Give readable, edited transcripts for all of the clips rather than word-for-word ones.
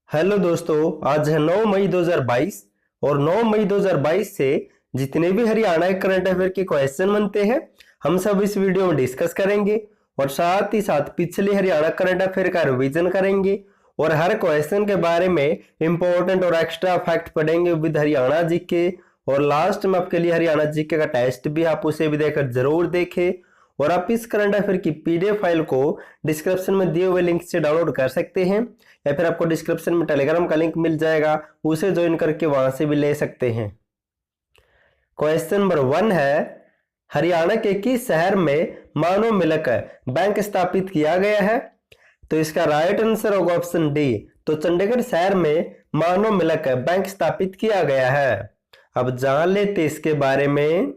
Hello दोस्तों, आज है 9 मई 2022 और 9 मई 2022 से जितने भी हरियाणा के करंट अफेयर के क्वेश्चन बनते हैं हम सब इस वीडियो में डिस्कस करेंगे और साथ ही साथ पिछले हरियाणा करंट अफेयर का रिवीजन करेंगे और हर क्वेश्चन के बारे में इंपॉर्टेंट और एक्स्ट्रा फैक्ट पढ़ेंगे विद हरियाणा जीके। और लास्ट में आपके लिए हरियाणा जीके का टेस्ट भी, आप उसे भी देखकर जरूर देखें। और आप इस करंट अफेयर की पीडीएफ फाइल को डिस्क्रिप्शन में दिए हुए लिंक से डाउनलोड कर सकते हैं या फिर आपको डिस्क्रिप्शन में टेलीग्राम का लिंक मिल जाएगा, उसे ज्वाइन करके वहां से भी ले सकते हैं। क्वेश्चन नंबर 1 है, हरियाणा के किस शहर में मानव मिलक बैंक स्थापित किया गया है? तो इसका राइट आंसर होगा ऑप्शन डी। तो चंडीगढ़ शहर में मानव मिलक बैंक स्थापित किया गया है। अब जान लेते इसके बारे में।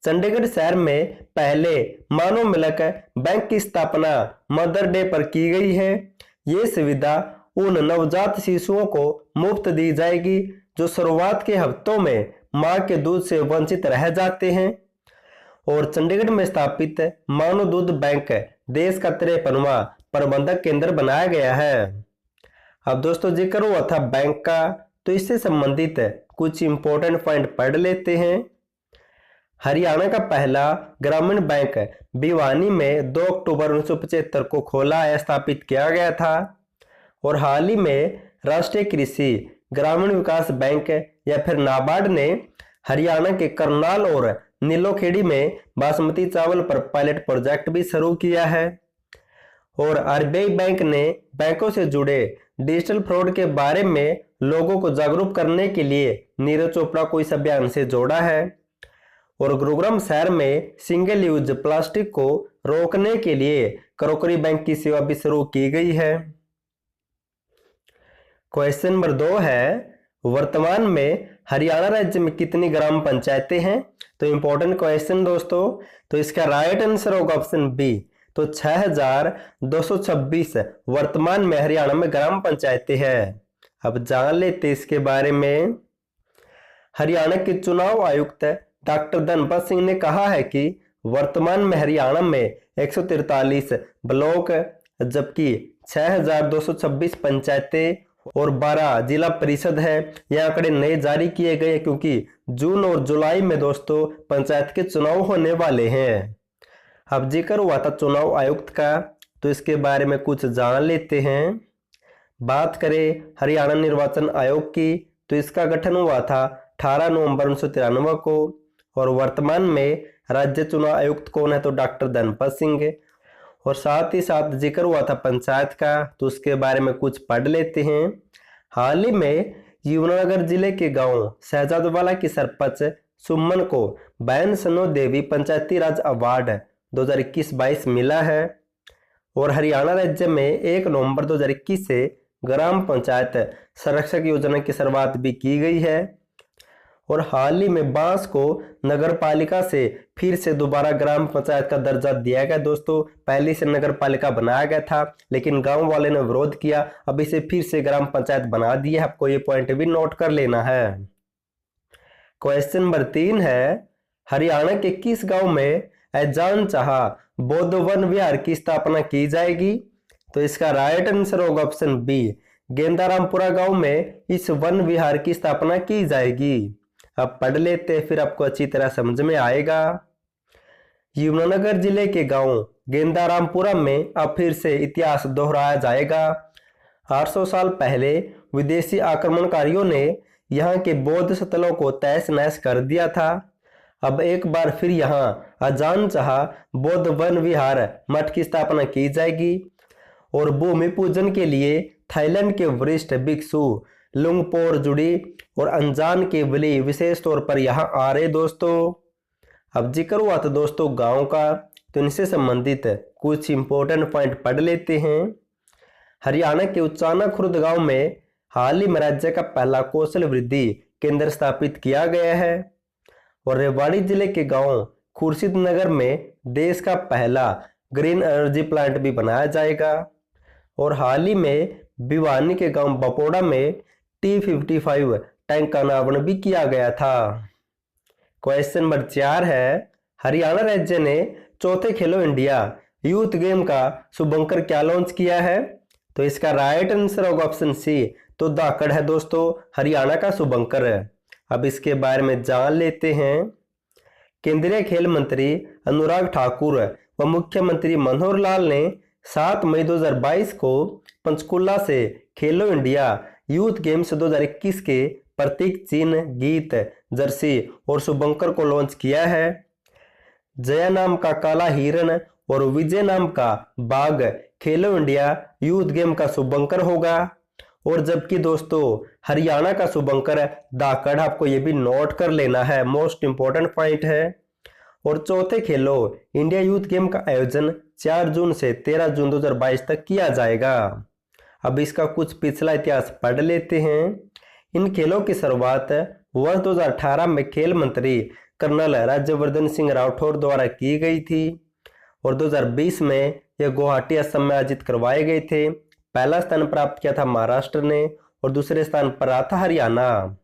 चंडीगढ़ शहर में पहले मानव मिलक बैंक की स्थापना मदर डे पर की गई है। ये सुविधा उन नवजात शिशुओं को मुफ्त दी जाएगी जो शुरुआत के हफ्तों में मां के दूध से वंचित रह जाते हैं। और चंडीगढ़ में स्थापित मानव दूध बैंक देश का 53वां प्रबंधक केंद्र बनाया गया है। अब दोस्तों जिक्र हुआ था बैंक का, तो इससे संबंधित कुछ इंपॉर्टेंट पॉइंट पढ़ लेते हैं। हरियाणा का पहला ग्रामीण बैंक भिवानी में 2 अक्टूबर 1975 को खोला या स्थापित किया गया था। और हाल ही में राष्ट्रीय कृषि ग्रामीण विकास बैंक या फिर नाबार्ड ने हरियाणा के करनाल और नीलोखेड़ी में बासमती चावल पर पायलट प्रोजेक्ट भी शुरू किया है। और आरबीआई बैंक ने बैंकों से जुड़े डिजिटल फ्रॉड के बारे में लोगों को जागरूक करने के लिए नीरज चोपड़ा को इस अभियान से जोड़ा है। और गुरुग्राम शहर में सिंगल यूज प्लास्टिक को रोकने के लिए क्रॉकरी बैंक की सेवा भी शुरू की गई है। क्वेश्चन नंबर 2 है, वर्तमान में हरियाणा राज्य में कितनी ग्राम पंचायतें हैं? तो इंपॉर्टेंट क्वेश्चन दोस्तों। तो इसका राइट आंसर होगा ऑप्शन बी। तो 6226 वर्तमान में हरियाणा में ग्राम पंचायतें हैं। अब जान लेते इसके बारे में। हरियाणा के चुनाव आयुक्त डॉक्टर धनपत सिंह ने कहा है कि वर्तमान में हरियाणा में 143 ब्लॉक जबकि 6226 पंचायतें और 12 जिला परिषद है। यह आंकड़े नए जारी किए गए क्योंकि जून और जुलाई में दोस्तों पंचायत के चुनाव होने वाले हैं। अब जिक्र हुआ था चुनाव आयुक्त का, तो इसके बारे में कुछ जान लेते हैं। बात करें हरियाणा निर्वाचन आयोग की, तो इसका गठन हुआ था 18 नवंबर 1993 को। और वर्तमान में राज्य चुनाव आयुक्त कौन है? तो डॉक्टर धनपत सिंह। और साथ ही साथ जिक्र हुआ था पंचायत का, तो उसके बारे में कुछ पढ़ लेते हैं। हाल ही में यमुनानगर जिले के गांव शहजादवाला की सरपंच सुमन को बहन सनो देवी पंचायती राज अवार्ड 2021-22 मिला है। और हरियाणा राज्य में 1 नवंबर 2021 से ग्राम पंचायत संरक्षक योजना की शुरुआत भी की गई है। और हाल ही में बांस को नगर पालिका से फिर से दोबारा ग्राम पंचायत का दर्जा दिया गया दोस्तों। पहले से नगर पालिका बनाया गया था लेकिन गांव वाले ने विरोध किया, अब इसे फिर से ग्राम पंचायत बना दिया। आपको ये पॉइंट भी नोट कर लेना है। क्वेश्चन नंबर 3 है, हरियाणा के किस गांव में ऐजान चाह बौद्ध वन विहार की स्थापना की जाएगी? तो इसका राइट आंसर होगा ऑप्शन बी। गेंदारामपुरा गांव में इस वन विहार की स्थापना की जाएगी। अब पढ़ लेते फिर आपको अच्छी तरह समझ में आएगा। यमुनानगर जिले के गांव गेंदारामपुरा में अब फिर से इतिहास दोहराया जाएगा। 800 साल पहले विदेशी आक्रमणकारियों ने यहाँ के बौद्ध स्थलों को तहस नहस कर दिया था। अब एक बार फिर यहाँ अजान चाह बौद्ध वन विहार मठ की स्थापना की जाएगी। और भूमि पूजन के लिए थाईलैंड के वरिष्ठ भिक्षु लुंगपोर जुड़ी और अनजान के बलि विशेष तौर पर यहाँ आ रहे दोस्तों। अब जिक्र हुआ था दोस्तों गांव का, तो इनसे संबंधित कुछ इंपॉर्टेंट पॉइंट पढ़ लेते हैं। हरियाणा के उचाना खुर्द गांव में हाल ही में राज्य का पहला कौशल वृद्धि केंद्र स्थापित किया गया है। और रेवाड़ी जिले के गांव खुर्शीद नगर में देश का पहला ग्रीन एनर्जी प्लांट भी बनाया जाएगा। और हाल ही में भिवानी के गांव बपोड़ा में T55 टैंक का अनावरण भी किया गया था। क्वेश्चन नंबर 4 है, हरियाणा राज्य ने चौथे खेलो इंडिया यूथ गेम का शुभंकर क्या लॉन्च किया है? तो इसका राइट आंसर होगा ऑप्शन सी। तो धाकड़ है दोस्तों हरियाणा का शुभंकर। अब इसके बारे में जान लेते हैं। केंद्रीय खेल मंत्री अनुराग ठाकुर व मुख्यमंत्री मनोहर लाल ने 7 मई 2022 को पंचकुला से खेलो इंडिया यूथ गेम्स 2021 के प्रतीक चिन्ह, गीत, जर्सी और शुभंकर को लॉन्च किया है। जया नाम का काला हिरण और विजय नाम का बाघ खेलो इंडिया यूथ गेम का शुभंकर होगा। और जबकि दोस्तों हरियाणा का शुभंकर धाकड़, आपको ये भी नोट कर लेना है, मोस्ट इंपोर्टेंट पॉइंट है। और चौथे खेलो इंडिया यूथ गेम का आयोजन 4 जून से 13 जून 2022 तक किया जाएगा। अब इसका कुछ पिछला इतिहास पढ़ लेते हैं। इन खेलों की शुरुआत वर्ष 2018 में खेल मंत्री कर्नल राज्यवर्धन सिंह राठौर द्वारा की गई थी और 2020 में यह गुवाहाटी असम में आयोजित करवाए गए थे। पहला स्थान प्राप्त किया था महाराष्ट्र ने और दूसरे स्थान पर रहा था हरियाणा।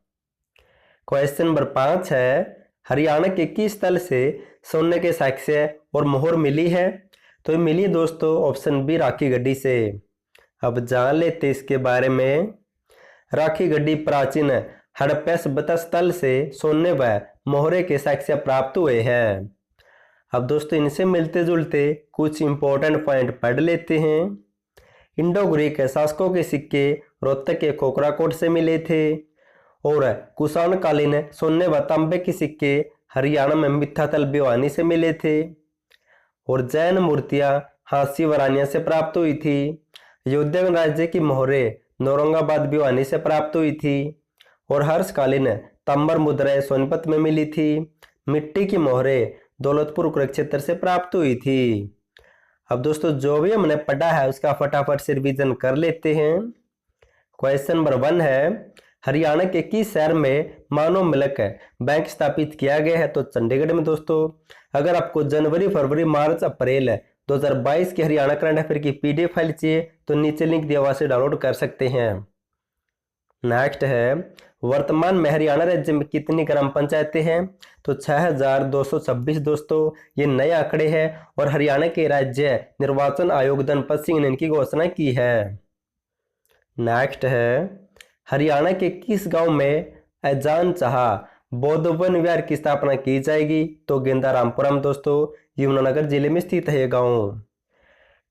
क्वेश्चन नंबर 5 है, हरियाणा के किस स्थल से सोने के साक्ष्य और मोहर मिली है? तो ये मिली दोस्तों ऑप्शन बी राखी गड्डी से। अब जान लेते इसके बारे में। राखी गड्डी प्राचीन हड़प्पा सभ्यता स्थल से सोने व मोहरे के साक्ष्य प्राप्त हुए हैं। अब दोस्तों इनसे मिलते जुलते कुछ इंपॉर्टेंट पॉइंट पढ़ लेते हैं। इंडो ग्रीक शासकों के सिक्के रोहतक के कोकराकोट से मिले थे और कुषाण कालीन सोने व तांबे के सिक्के हरियाणा में मिथ्यातल भिवानी से मिले थे और जैन मूर्तियां हांसी वरानिया से प्राप्त हुई थी। अयोध्या राज्य की मोहरे औरंगाबाद भिवानी से प्राप्त हुई थी और हर्षकालीन ताम्र मुद्राएं सोनीपत में मिली थी। मिट्टी की मोहरे दौलतपुर कुरुक्षेत्र से प्राप्त हुई थी। अब दोस्तों जो भी हमने पढ़ा है उसका फटाफट से रिवीजन कर लेते हैं। क्वेश्चन नंबर 1 है, हरियाणा के किस शहर में मानव मिल्क बैंक स्थापित किया गया है? तो चंडीगढ़ में दोस्तों। अगर आपको जनवरी, फरवरी, मार्च, अप्रैल 2022 की हरियाणा करंट अफेयर की पीडीएफ फाइल चाहिए तो नीचे लिंक दिया हुआ से डाउनलोड कर सकते हैं। नेक्स्ट है, वर्तमान में हरियाणा राज्य में कितनी ग्राम पंचायतें हैं? तो 6226 दोस्तों, ये नए आंकड़े हैं और हरियाणा के राज्य निर्वाचन आयोग धनपत सिंह ने इनकी घोषणा की है। नेक्स्ट है, हरियाणा के किस गांव में अजान चाह बौद्ध वन विहार की स्थापना की जाएगी? तो गेंदारामपुरम दोस्तों, यमुनानगर जिले में स्थित है ये गांव।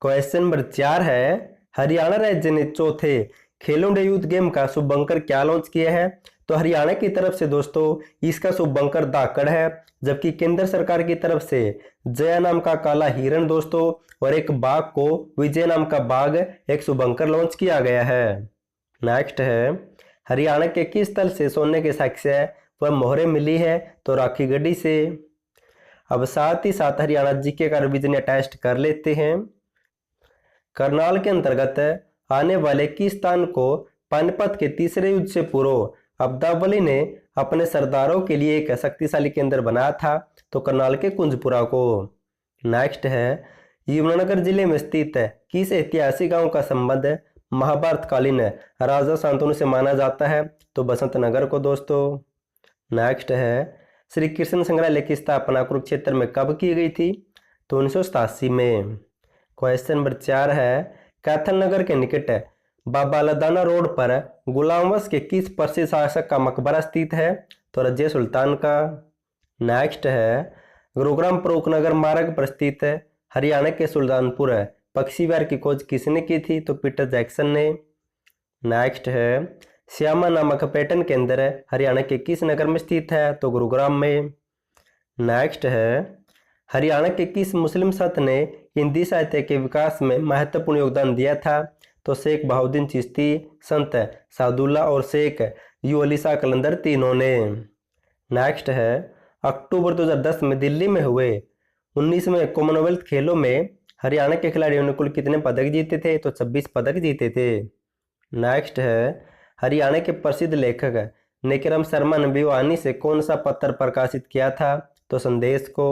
क्वेश्चन नंबर 4 है, हरियाणा राज्य ने चौथे खेलो इंडिया यूथ गेम का शुभंकर क्या लॉन्च किया है? तो हरियाणा की तरफ से दोस्तों इसका शुभंकर धाकड़ है, जबकि केंद्र सरकार की तरफ से जया नाम का काला हिरण दोस्तों और एक बाघ को विजय नाम का बाघ एक शुभंकर लॉन्च किया गया है। नेक्स्ट है, हरियाणा के किस स्थल से सोने के साक्ष्य व मोहरे मिली है? तो राखी गड्डी से। अब साथ ही साथ हरियाणा जीके का रिवीजन टेस्ट कर लेते हैं। करनाल के अंतर्गत आने वाले किस स्थान को पानीपत के तीसरे युद्ध से पूर्व अब्दावली ने अपने सरदारों के लिए एक शक्तिशाली केंद्र बनाया था? तो करनाल के कुंजपुरा को। नेक्स्ट है, यमुनानगर जिले में स्थित किस ऐतिहासिक गांव का संबंध महाभारत कालीन राजा शांतनु से माना जाता है? तो बसंत नगर को दोस्तों। नेक्स्ट है, श्री कृष्ण संग्रहालय की स्थापना कुरुक्षेत्र में कब की गई थी? तो 1987 में। क्वेश्चन नंबर 4 है, कैथल नगर के निकट बाबा लदाना रोड पर गुलामवश के किस प्रसिद्ध शासक का मकबरा स्थित है? तो रजिया सुल्तान का। नेक्स्ट है, गुरुग्राम प्रोकनगर मार्ग पर स्थित हरियाणा के सुल्तानपुर पक्षी विहार की खोज किसने की थी? तो पीटर जैक्सन ने। नेक्स्ट है, श्यामा नामक पर्यटन केंद्र हरियाणा के किस नगर में स्थित है? तो गुरुग्राम में। नेक्स्ट है, हरियाणा के किस मुस्लिम संत ने हिंदी साहित्य के विकास में महत्वपूर्ण योगदान दिया था? तो शेख बहाउद्दीन चिश्ती, संत सादुल्ला और शेख यू अली शाह कलंदर तीनों ने। नेक्स्ट है, अक्टूबर 2010 में दिल्ली में हुए 19वें कॉमनवेल्थ खेलों में हरियाणा के खिलाड़ियों ने कुल कितने पदक जीते थे? तो 26 पदक जीते थे। नेक्स्ट है, हरियाणा के प्रसिद्ध लेखक निकरम शर्मा ने भिवानी से कौन सा पत्र प्रकाशित किया था? तो संदेश को।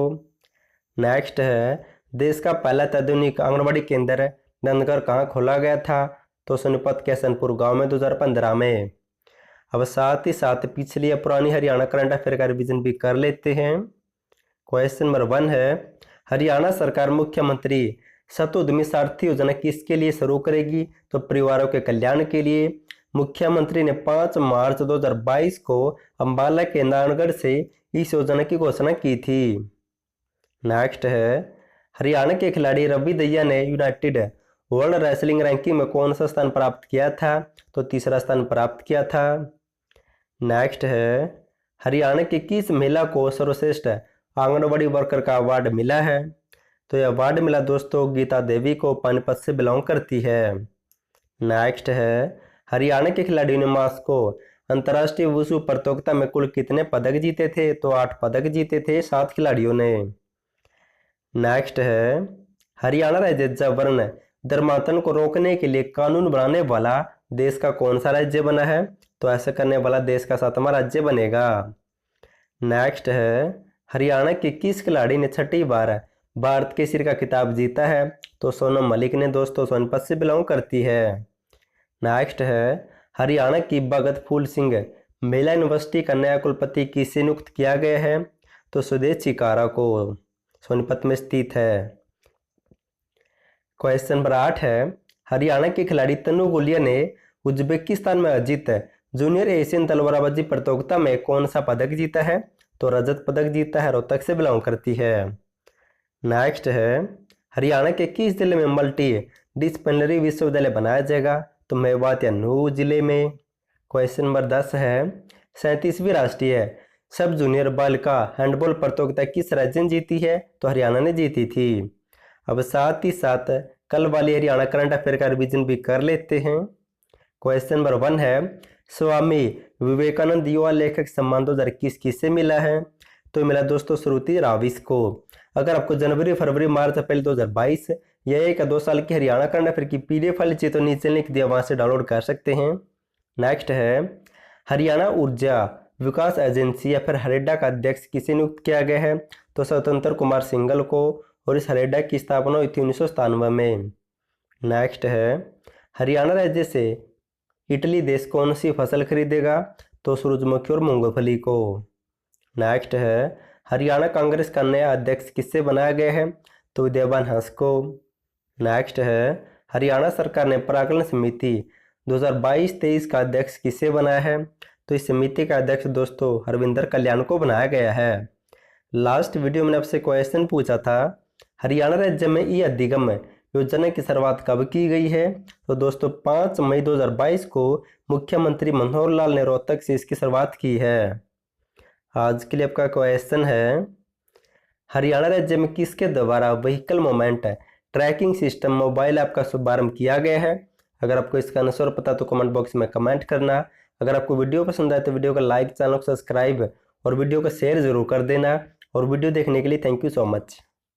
नेक्स्ट है, देश का पहला आधुनिक आंगनबाड़ी केंद्र नंदगढ़ कहाँ खोला गया था? तो सोनीपत के हसनपुर गांव में 2015 में। अब साथ ही साथ पिछली या पुरानी हरियाणा करंट अफेयर का रिवीजन भी कर लेते हैं। क्वेश्चन नंबर 1 है, हरियाणा सरकार मुख्यमंत्री शतोद्यमी सारथी योजना किसके लिए शुरू करेगी? तो परिवारों के कल्याण के लिए। मुख्यमंत्री ने 5 मार्च 2022 को अंबाला के नानगढ़ से इस योजना की घोषणा की थी। नेक्स्ट है, हरियाणा के खिलाड़ी रवि दहिया ने यूनाइटेड वर्ल्ड रेसलिंग रैंकिंग में कौन सा स्थान प्राप्त किया था? तो तीसरा स्थान प्राप्त किया था। नेक्स्ट है, हरियाणा की किस महिला को सर्वश्रेष्ठ आंगनबाड़ी वर्कर का अवार्ड मिला है? तो यह अवार्ड मिला दोस्तों गीता देवी को, पानीपत से बिलोंग करती है। नेक्स्ट है, हरियाणा के खिलाड़ियों ने मास्को अंतर्राष्ट्रीय वुशु प्रतियोगिता में कुल कितने पदक जीते थे? तो 8 पदक जीते थे 7 खिलाड़ियों ने। नेक्स्ट है, हरियाणा राज्य जबरन धर्मांतरण को रोकने के लिए कानून बनाने वाला देश का कौन सा राज्य बना है? तो ऐसा करने वाला देश का 7वां राज्य बनेगा। नेक्स्ट है, हरियाणा के किस खिलाड़ी ने 6ठी बार भारत केसरी का खिताब जीता है? तो सोनम मलिक ने दोस्तों, सोनीपत से बिलोंग करती है। नेक्स्ट है, हरियाणा की भगत फूल सिंह महिला यूनिवर्सिटी का नया कुलपति किसे नियुक्त किया गया है? तो सुदेश चिकारा को, सोनीपत में स्थित है। क्वेश्चन नंबर 8 है, हरियाणा के खिलाड़ी तनु गुलिया ने उज्बेकिस्तान में आयोजित जूनियर एशियन तलवारबाजी प्रतियोगिता में कौन सा पदक जीता है? तो रजत पदक जीता है, रोहतक से बिलोंग करती है। नेक्स्ट है, हरियाणा के किस जिले में मल्टी डिसिप्लिनरी विश्वविद्यालय बनाया जाएगा? तो मेवात या नूह जिले में। क्वेश्चन नंबर 10 है, 37वीं राष्ट्रीय सब जूनियर बालिका हैंडबॉल प्रतियोगिता किस राज्य ने जीती है? तो हरियाणा ने जीती थी। अब साथ ही साथ कल वाली हरियाणा करंट अफेयर का रिवीजन भी कर लेते हैं। क्वेश्चन नंबर 1 है, स्वामी विवेकानंद युवा लेखक सम्मान 2021 किससे मिला है? तो मिला दोस्तों श्रुति राविस को। अगर आपको जनवरी, फरवरी, मार्च, अप्रैल 2022 या 1 या 2 साल की हरियाणा करंट अफेयर की PDF फाइल चाहिए तो नीचे लिंक दिया, वहां से डाउनलोड कर सकते हैं। नेक्स्ट है, हरियाणा ऊर्जा विकास एजेंसी या फिर हरेडा का अध्यक्ष किसे नियुक्त किया गया है? तो स्वतंत्र कुमार सिंघल को, और इस हरेडा की स्थापना हुई थी 1997 में। नेक्स्ट है, हरियाणा राज्य से इटली देश कौन सी फसल खरीदेगा? तो सूरजमुखी और मूंगफली को। नेक्स्ट है, हरियाणा कांग्रेस का नया अध्यक्ष किससे बनाया गया है? तो विद्यावान हंस को। नेक्स्ट है, हरियाणा सरकार ने प्राकलन समिति 2022-23 का अध्यक्ष किससे बनाया है? तो इस समिति का अध्यक्ष दोस्तों हरविंदर कल्याण को बनाया गया है। लास्ट वीडियो में आपसे क्वेश्चन पूछा था, हरियाणा राज्य में ई अधिगम योजना की शुरुआत कब की गई है? तो दोस्तों 5 मई 2022 को मुख्यमंत्री मनोहर लाल ने रोहतक से इसकी शुरुआत की है। आज के लिए आपका क्वेश्चन है, हरियाणा राज्य में किसके द्वारा vehicle moment tracking system mobile app का शुभारंभ किया गया है? अगर आपको इसका आंसर पता तो कमेंट बॉक्स में कमेंट करना। अगर आपको वीडियो पसंद आए तो वीडियो को लाइक, चैनल को सब्सक्राइब और वीडियो को शेयर जरूर कर देना। और वीडियो देखने के लिए थैंक यू सो मच।